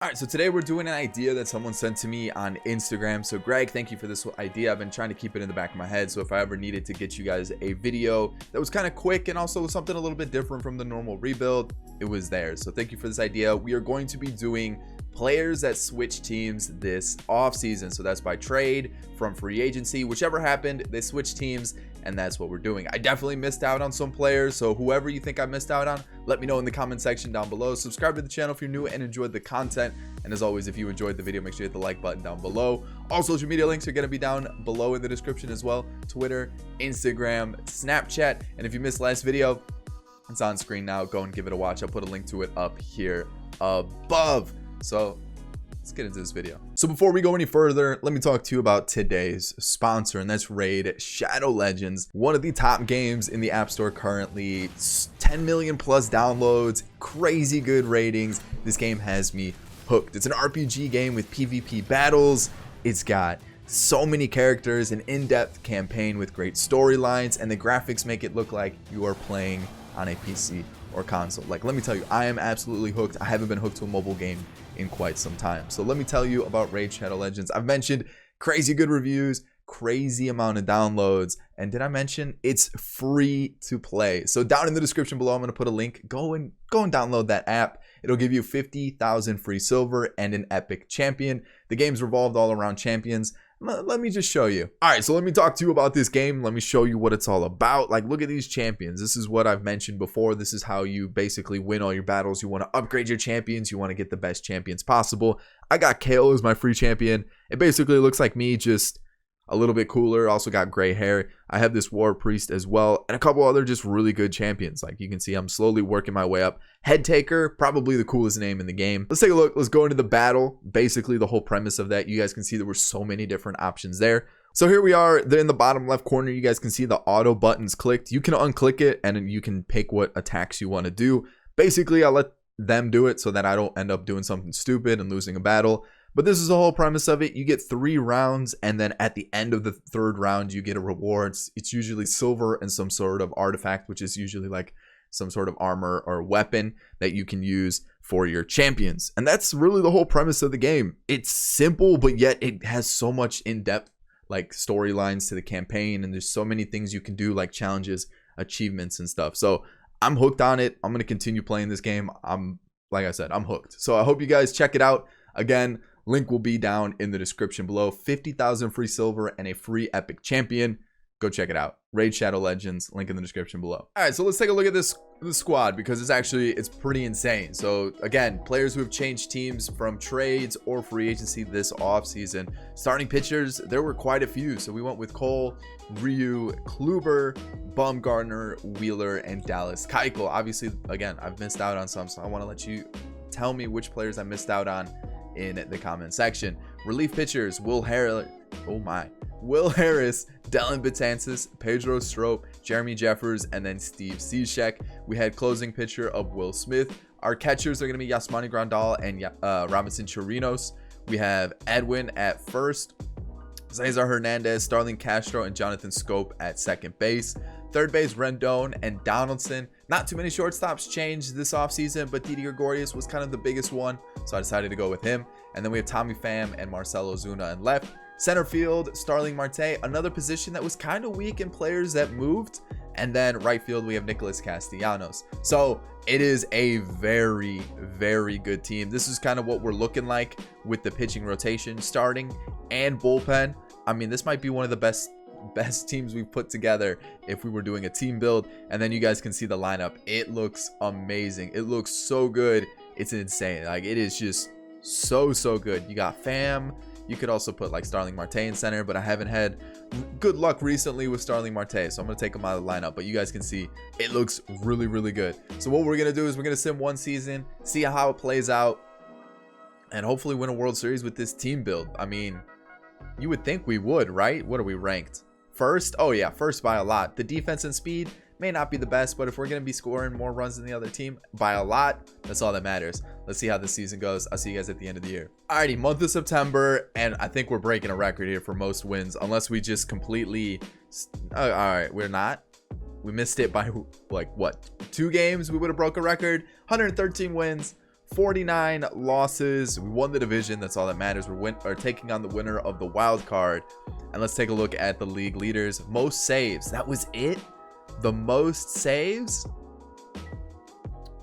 All right, so today we're doing an idea that someone sent to me on Instagram. So Greg, thank you for this idea. I've been trying to keep it in the back of my head, so if I ever needed to get you guys a video that was kind of quick and also something a little bit different from the normal rebuild, it was there. So thank you for this idea. We are going to be doing players that switch teams this off season. So that's by trade, from free agency, whichever happened, they switched teams, and that's what we're doing. I definitely missed out on some players, so whoever you think I missed out on, let me know in the comment section down below. Subscribe to the channel if you're new and enjoyed the content, and as always, if you enjoyed the video, make sure you hit the like button down below. All social media links are going to be down below in the description as well: Twitter, Instagram, Snapchat, and if you missed last video, it's on screen now. Go and give it a watch. I'll put a link to it up here above. So let's get into this video. So before we go any further, let me talk to you about today's sponsor, and that's Raid Shadow Legends, one of the top games in the App Store currently. 10 million plus downloads, crazy good ratings. This game has me hooked. It's an RPG game with PvP battles. It's got so many characters, an in-depth campaign with great storylines, and the graphics make it look like you are playing on a PC or console. Like, let me tell you, I am absolutely hooked. I haven't been hooked to a mobile game in quite some time. So let me tell you about Raid Shadow Legends. I've mentioned crazy good reviews, crazy amount of downloads, and did I mention it's free to play? So down in the description below, I'm going to put a link. Go and download that app. It'll give you 50,000 free silver and an epic champion. The game's revolved all around champions. Let me just show you. All right, so let me talk to you about this game. Let me show you what it's all about. Like, look at these champions. This is what I've mentioned before. This is how you basically win all your battles. You want to upgrade your champions. You want to get the best champions possible. I got Kale as my free champion. It basically looks like me, just a little bit cooler. Also got gray hair. I have this war priest as well, and a couple other just really good champions. Like, you can see, I'm slowly working my way up. Head Taker, probably the coolest name in the game. Let's take a look. Let's go into the battle. Basically, the whole premise of that, you guys can see there were so many different options there. So here we are. They're in the bottom left corner. You guys can see the auto buttons clicked. You can unclick it, and you can pick what attacks you want to do. Basically, I let them do it so that I don't end up doing something stupid and losing a battle. But this is the whole premise of it. You get 3 rounds, and then at the end of the 3rd round, you get a reward. It's usually silver and some sort of artifact, which is usually like some sort of armor or weapon that you can use for your champions. And that's really the whole premise of the game. It's simple, but yet it has so much in-depth like storylines to the campaign, and there's so many things you can do, like challenges, achievements, and stuff. So I'm hooked on it. I'm going to continue playing this game. Like I said, I'm hooked. So I hope you guys check it out. Again, link will be down in the description below. 50,000 free silver and a free epic champion. Go check it out. Raid Shadow Legends, link in the description below. All right, so let's take a look at this squad, because it's pretty insane. So again, players who have changed teams from trades or free agency this offseason. Starting pitchers, there were quite a few. So we went with Cole, Ryu, Kluber, Bumgarner, Wheeler, and Dallas Keuchel. Obviously, again, I've missed out on some, so I want to let you tell me which players I missed out on in the comment section. Relief pitchers, Will Harris, Dellin Betances, Pedro Strop, Jeremy Jeffers, and then Steve Cishek. We had closing pitcher of Will Smith. Our catchers are going to be Yasmani Grandal and Robinson Chirinos. We have Edwin at first, Cesar Hernandez, Starling Castro, and Jonathan Scope at second base. Third base, Rendon and Donaldson. Not too many shortstops changed this offseason, but Didi Gregorius was kind of the biggest one, so I decided to go with him. And then we have Tommy Pham and Marcelo Zuna in left. Center field, Starling Marte, another position that was kind of weak in players that moved. And then right field, we have Nicholas Castellanos. So it is a very, very good team. This is kind of what we're looking like with the pitching rotation, starting and bullpen. I mean, this might be one of the best teams we've put together if we were doing a team build. And then you guys can see the lineup. It looks amazing. It looks so good. It's insane. Like, it is just so good. You got Pham. You could also put like Starling Marte in center, but I haven't had good luck recently with Starling Marte, so I'm going to take him out of the lineup. But you guys can see it looks really good. So what we're going to do is we're going to sim one season, see how it plays out, and hopefully win a World Series with this team build. I mean, you would think we would, right? What are we ranked? First? Oh yeah, first by a lot. The defense and speed may not be the best, but if we're going to be scoring more runs than the other team by a lot, that's all that matters. Let's see how the season goes. I'll see you guys at the end of the year. Alrighty, month of September, and I think we're breaking a record here for most wins, unless we just completely all right, we're not. We missed it by like what, 2 games? We would have broke a record. 113 wins, 49 losses. We won the division. That's all that matters. We're taking on the winner of the wild card. And let's take a look at the league leaders. Most saves. That was it? The most saves?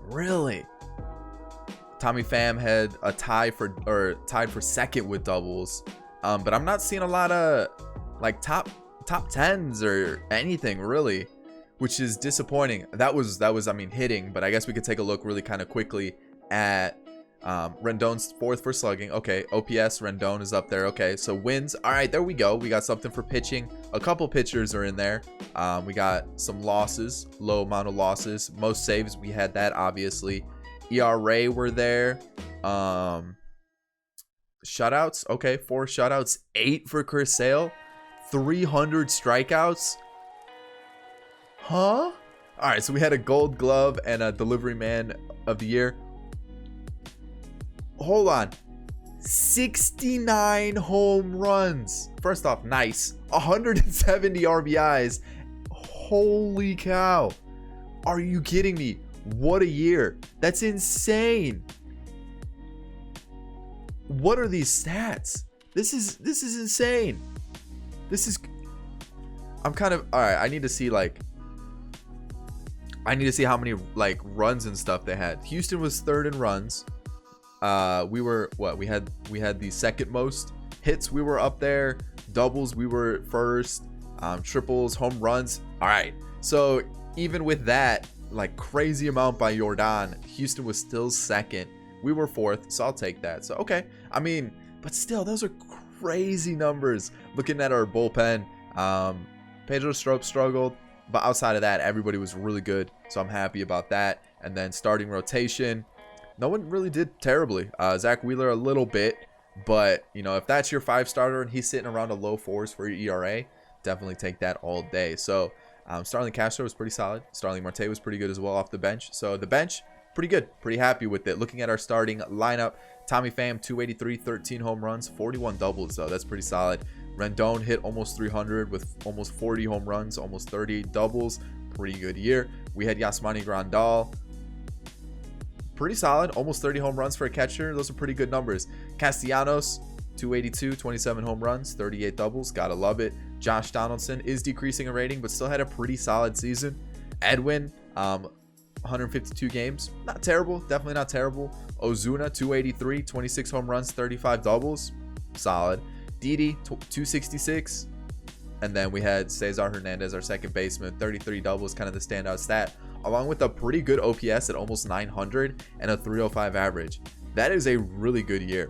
Really? Tommy Pham had a tied for second with doubles. But I'm not seeing a lot of like top 10s or anything really, which is disappointing. That was I mean hitting, but I guess we could take a look really kind of quickly at Rendon's fourth for slugging. Okay, OPS, Rendon is up there. Okay, so wins. All right, there we go. We got something for pitching. A couple pitchers are in there. We got some losses, low amount of losses. Most saves, we had that obviously. ERA were there. Shutouts, okay, 4 shutouts, 8 for Chris Sale, 300 strikeouts. Huh? All right, so we had a Gold Glove and a Delivery Man of the Year. Hold on. 69 home runs. First off, nice. 170 RBIs. Holy cow. Are you kidding me? What a year. That's insane. What are these stats? This is insane. I'm kind of all right. I need to see how many like runs and stuff they had. Houston was third in runs. We were what? We had the second most hits. We were up there. Doubles, we were first. Triples, home runs. All right. So even with that like crazy amount by Jordan, Houston was still second. We were fourth, so I'll take that. So okay, I mean, but still, those are crazy numbers. Looking at our bullpen, Pedro Strop struggled, but outside of that, everybody was really good. So I'm happy about that. And then starting rotation, no one really did terribly. Zach Wheeler a little bit, but you know, if that's your 5 starter and he's sitting around a low 4s for your ERA, definitely take that all day. So Starling Castro was pretty solid. Starling Marte was pretty good as well off the bench. So the bench, pretty good, pretty happy with it. Looking at our starting lineup, Tommy Pham 283, 13 home runs, 41 doubles, so that's pretty solid. Rendon hit almost 300 with almost 40 home runs, almost 30 doubles, pretty good year. We had Yasmani Grandal, pretty solid, almost 30 home runs for a catcher. Those are pretty good numbers. Castellanos 282, 27 home runs, 38 doubles, gotta love it. Josh Donaldson is decreasing in rating but still had a pretty solid season. Edwin 152 games, not terrible, definitely not terrible. Ozuna 283, 26 home runs, 35 doubles, solid. Didi 266, and then we had Cesar Hernandez, our second baseman, 33 doubles, kind of the standout stat, along with a pretty good OPS at almost 900 and a 305 average. That is a really good year.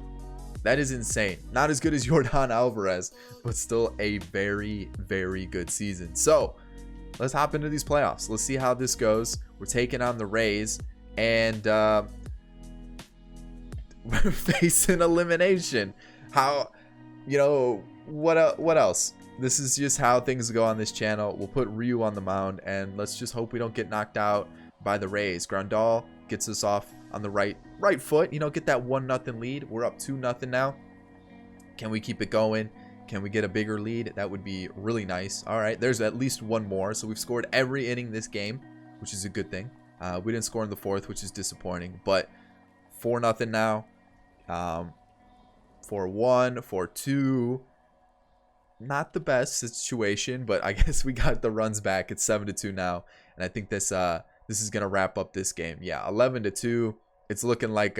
That is insane. Not as good as Jordan Alvarez, but still a very, very good season. So let's hop into these playoffs. Let's see how this goes. We're taking on the Rays, and we're facing elimination. How, you know, what else? This is just how things go on this channel. We'll put Ryu on the mound, and let's just hope we don't get knocked out by the Rays. Grandal gets us off on the right foot. You know, get that 1-0 lead. We're up 2-0 now. Can we keep it going? Can we get a bigger lead? That would be really nice. All right, there's at least one more. So we've scored every inning this game, which is a good thing. We didn't score in the 4th, which is disappointing. But 4-0 now. 4-1, 4-2. Not the best situation, but I guess we got the runs back. It's 7-2 now, and I think this is gonna wrap up this game. Yeah, 11-2. It's looking like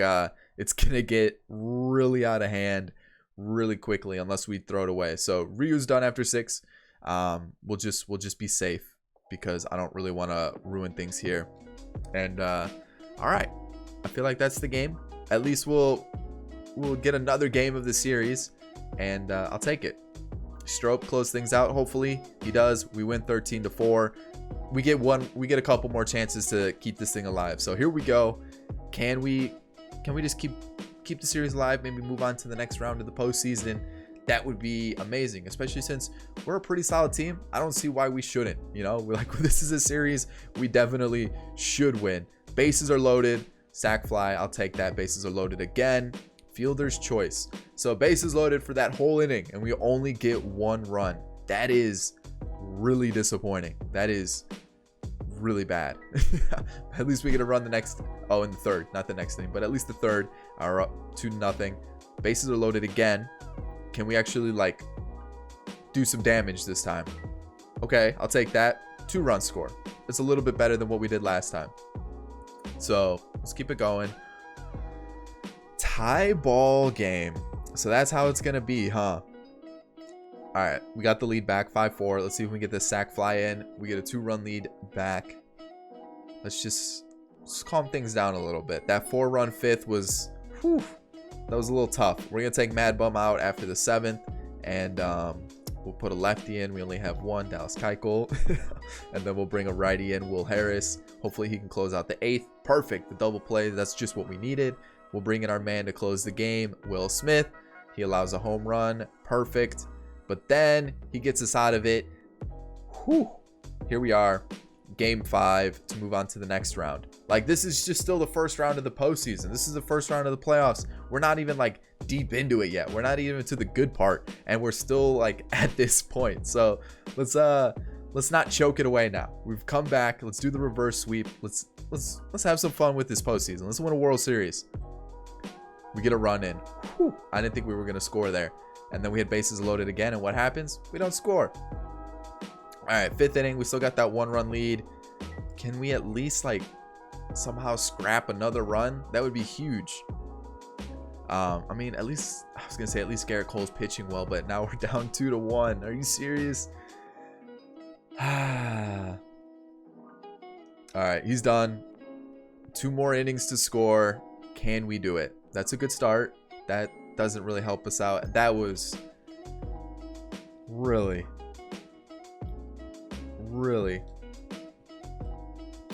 it's gonna get really out of hand really quickly unless we throw it away. So Ryu's done after 6. We'll just be safe because I don't really want to ruin things here. And all right, I feel like that's the game. At least we'll get another game of the series, and I'll take it. Strop close things out. Hopefully he does. We win 13-4. We get a couple more chances to keep this thing alive. So here we go. Can we just keep the series alive? Maybe move on to the next round of the postseason. That would be amazing, especially since we're a pretty solid team. I don't see why we shouldn't. You know, we're like, this is a series we definitely should win. Bases are loaded. Sack fly. I'll take that. Bases are loaded again. Fielder's choice. So bases loaded for that whole inning, and we only get 1 run. That is really disappointing. That is really bad. At least we get to run the next, oh, in the third, not the next inning, but at least the third are up 2-0. Bases are loaded again. Can we actually like do some damage this time? Okay, I'll take that. 2-run score. It's a little bit better than what we did last time. So let's keep it going. Tie ball game. So that's how it's gonna be, huh? All right, we got the lead back 5-4. Let's see if we can get this sac fly in. We get a 2-run lead back. Let's just calm things down a little bit. That 4-run fifth was, whew, that was a little tough. We're gonna take Mad Bum out after the 7th, and we'll put a lefty in. We only have one, Dallas Keuchel, and then we'll bring a righty in, Will Harris. Hopefully he can close out the 8th. Perfect, the double play. That's just what we needed. We'll bring in our man to close the game, Will Smith. He allows a home run. Perfect. But then he gets us out of it. Whew. Here we are, game 5 to move on to the next round. Like, this is just still the first round of the postseason. This is the first round of the playoffs. We're not even like deep into it yet. We're not even to the good part, and we're still like at this point. So let's not choke it away now. We've come back. Let's do the reverse sweep. Let's have some fun with this postseason. Let's win a World Series. We get a run in. Whew. I didn't think we were gonna score there. And then we had bases loaded again, and what happens? We don't score. All right, 5th inning. We still got that 1-run lead. Can we at least like somehow scrap another run? That would be huge. I mean, at least I was gonna say at least Garrett Cole's pitching well, but now we're down 2-1. Are you serious? All right, he's done. 2 more innings to score. Can we do it? That's a good start. That doesn't really help us out. That was really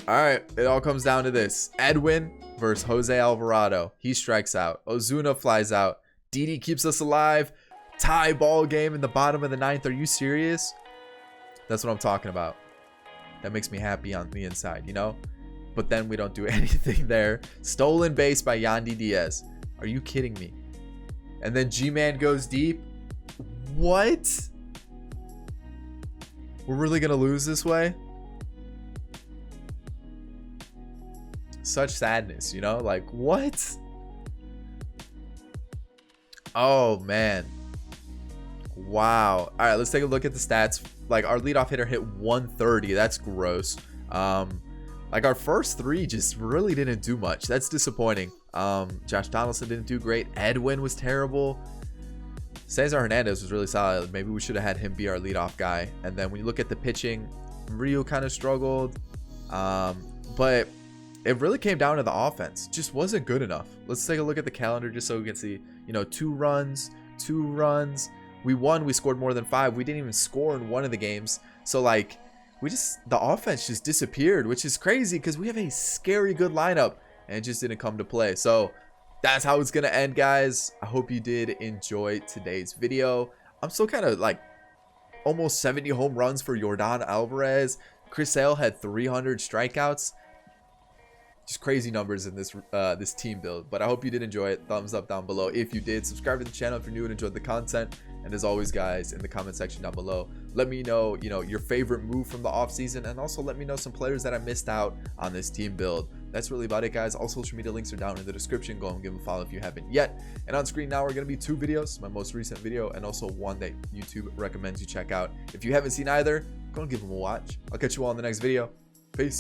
all right. It all comes down to this: Edwin versus Jose Alvarado. He strikes out. Ozuna flies out. Didi keeps us alive. Tie ball game in the bottom of the 9th. Are you serious? That's what I'm talking about. That makes me happy on the inside, you know. But then we don't do anything there. Stolen base by Yandy Diaz. Are you kidding me? And then G-Man goes deep. What? We're really gonna lose this way? Such sadness, you know? Like, what? Oh, man. Wow. All right, let's take a look at the stats. Like, our leadoff hitter hit 130. That's gross. Like, our first 3 just really didn't do much. That's disappointing. Josh Donaldson didn't do great. Edwin was terrible. Cesar Hernandez was really solid. Maybe we should have had him be our leadoff guy. And then when you look at the pitching, Rio kind of struggled. But it really came down to the offense. Just wasn't good enough. Let's take a look at the calendar just so we can see, you know, 2 runs. We won. We scored more than 5. We didn't even score in one of the games. So, like, the offense just disappeared, which is crazy because we have a scary good lineup and it just didn't come to play. So that's how it's going to end, guys. I hope you did enjoy today's video. I'm still kind of like almost 70 home runs for Yordan Alvarez. Chris Sale had 300 strikeouts. Just crazy numbers in this team build. But I hope you did enjoy it. Thumbs up down below if you did. Subscribe to the channel if you're new and enjoyed the content. And as always, guys, in the comment section down below, let me know, your favorite move from the offseason, and also let me know some players that I missed out on this team build. That's really about it, guys. All social media links are down in the description. Go and give them a follow if you haven't yet. And on screen now are going to be 2 videos, my most recent video and also one that YouTube recommends you check out. If you haven't seen either, go and give them a watch. I'll catch you all in the next video. Peace.